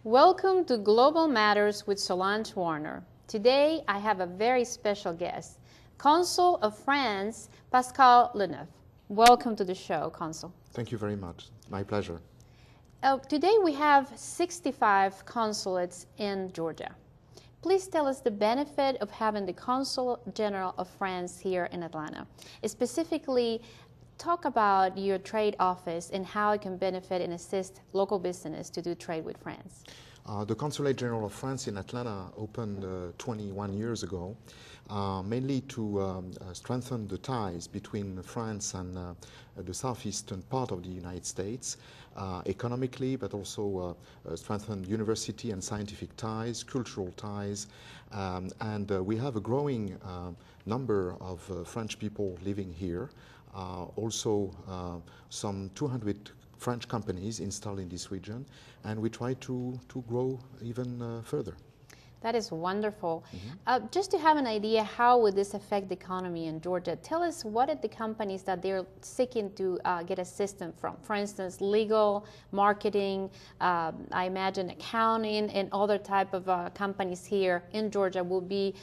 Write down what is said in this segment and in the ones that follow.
Welcome to Global Matters with Solange Warner. Today I have a very special guest, Consul of France, Pacsal LeDenuff. Welcome to the show, Consul. Thank you very much. My pleasure. Today we have 65 consulates in Georgia. Please tell us the benefit of having the Consul General of France here in Atlanta. Specifically, talk about your trade office and how it can benefit and assist local business to do trade with France. The Consulate General of France in Atlanta opened 21 years ago, mainly to strengthen the ties between France and the southeastern part of the United States, economically, but also strengthen university and scientific ties, cultural ties, and we have a growing number of French people living here. Also some 200 French companies installed in this region, and we try to grow even further. That is wonderful. Just to have an idea, how would this affect the economy in Georgia? Tell us what are the companies that they're seeking to get assistance from? For instance, legal, marketing, I imagine accounting, and other type of companies here in Georgia will be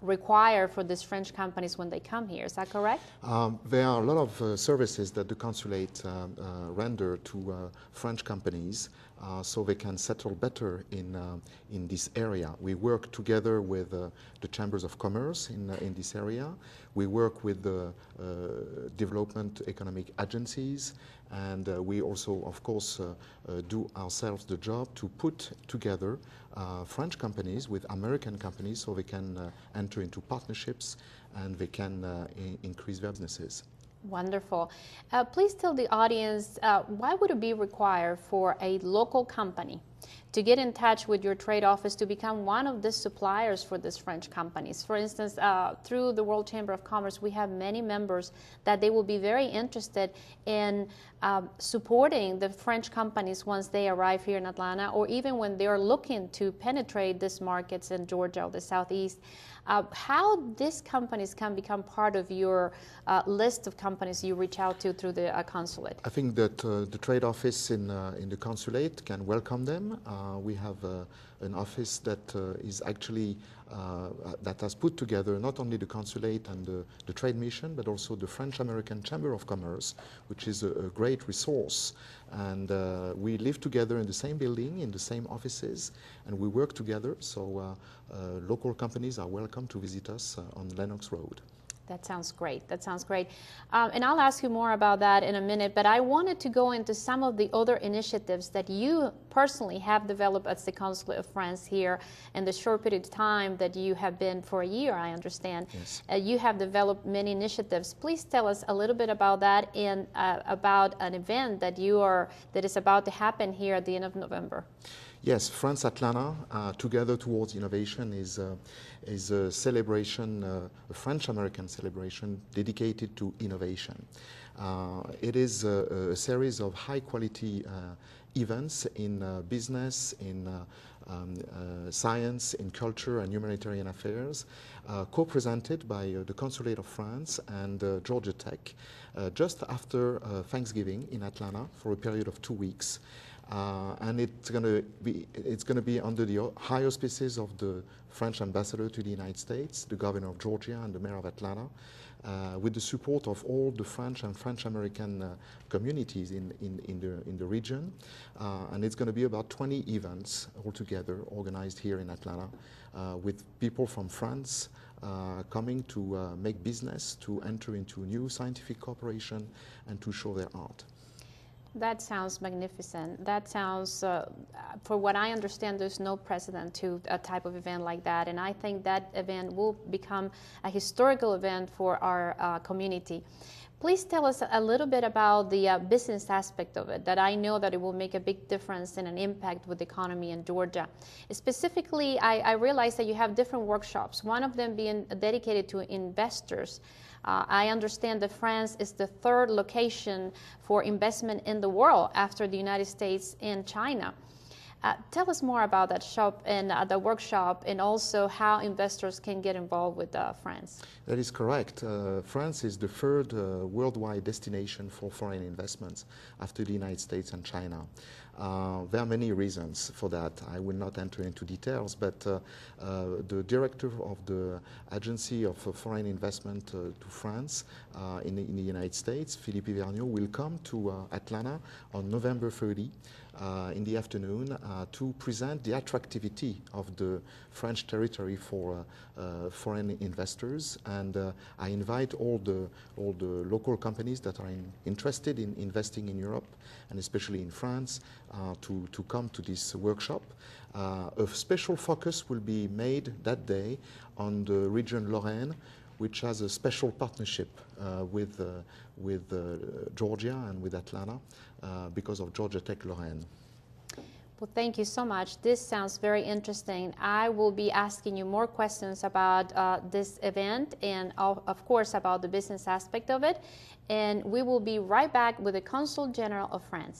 required for these French companies when they come here. Is that correct? There are a lot of services that the consulate render to French companies so they can settle better in this area. We work together with the chambers of commerce in this area. We work with the development economic agencies, and we also, of course, do ourselves the job to put together French companies with American companies so they can enter into partnerships and they can increase their businesses. Wonderful. Please tell the audience, why would it be required for a local company to get in touch with your trade office to become one of the suppliers for these French companies? For instance, through the World Chamber of Commerce, we have many members that they will be very interested in supporting the French companies once they arrive here in Atlanta, or even when they are looking to penetrate these markets in Georgia or the Southeast. How these companies can become part of your list of companies you reach out to through the consulate? I think that the trade office in the consulate can welcome them. We have an office that is actually that has put together not only the consulate and the trade mission, but also the French-American Chamber of Commerce, which is a great resource. And we live together in the same building, in the same offices, and we work together. So local companies are welcome to visit us on Lenox Road. That sounds great. That sounds great. And I'll ask you more about that in a minute, but I wanted to go into some of the other initiatives that you personally have developed as the Consulate of France here in the short period of time that you have been for a year, I understand. Yes. You have developed many initiatives. Please tell us a little bit about that and about an event that that is about to happen here at the end of November. Yes, France Atlanta, Together Towards Innovation, is a celebration, a French-American celebration dedicated to innovation. It is a series of high-quality events in business, in science, in culture and humanitarian affairs, co-presented by the Consulate of France and Georgia Tech, just after Thanksgiving in Atlanta for a period of 2 weeks. And it's going to be under the high auspices of the French ambassador to the United States, the governor of Georgia, and the mayor of Atlanta, with the support of all the French and French-American communities in the region. And it's going to be about 20 events altogether organized here in Atlanta, with people from France coming to make business, to enter into new scientific cooperation, and to show their art. That sounds magnificent. That sounds, for what I understand, there's no precedent to a type of event like that. And I think that event will become a historical event for our community. Please tell us a little bit about the business aspect of it, that I know that it will make a big difference and an impact with the economy in Georgia. Specifically, I realize that you have different workshops, one of them being dedicated to investors. I understand that France is the third location for investment in the world after the United States and China. Tell us more about that shop and the workshop, and also how investors can get involved with France. That is correct. France is the third worldwide destination for foreign investments after the United States and China. There are many reasons for that. I will not enter into details, but the director of the Agency of Foreign Investment to France in the United States, Philippe Vergniaud, will come to Atlanta on November 30 in the afternoon to present the attractivity of the French territory for foreign investors. And I invite all the local companies that are interested in investing in Europe, and especially in France, to come to this workshop. A special focus will be made that day on the region Lorraine, which has a special partnership with Georgia and with Atlanta because of Georgia Tech Lorraine. Well, thank you so much. This sounds very interesting. I will be asking you more questions about this event and, of course, about the business aspect of it. And we will be right back with the Consul General of France.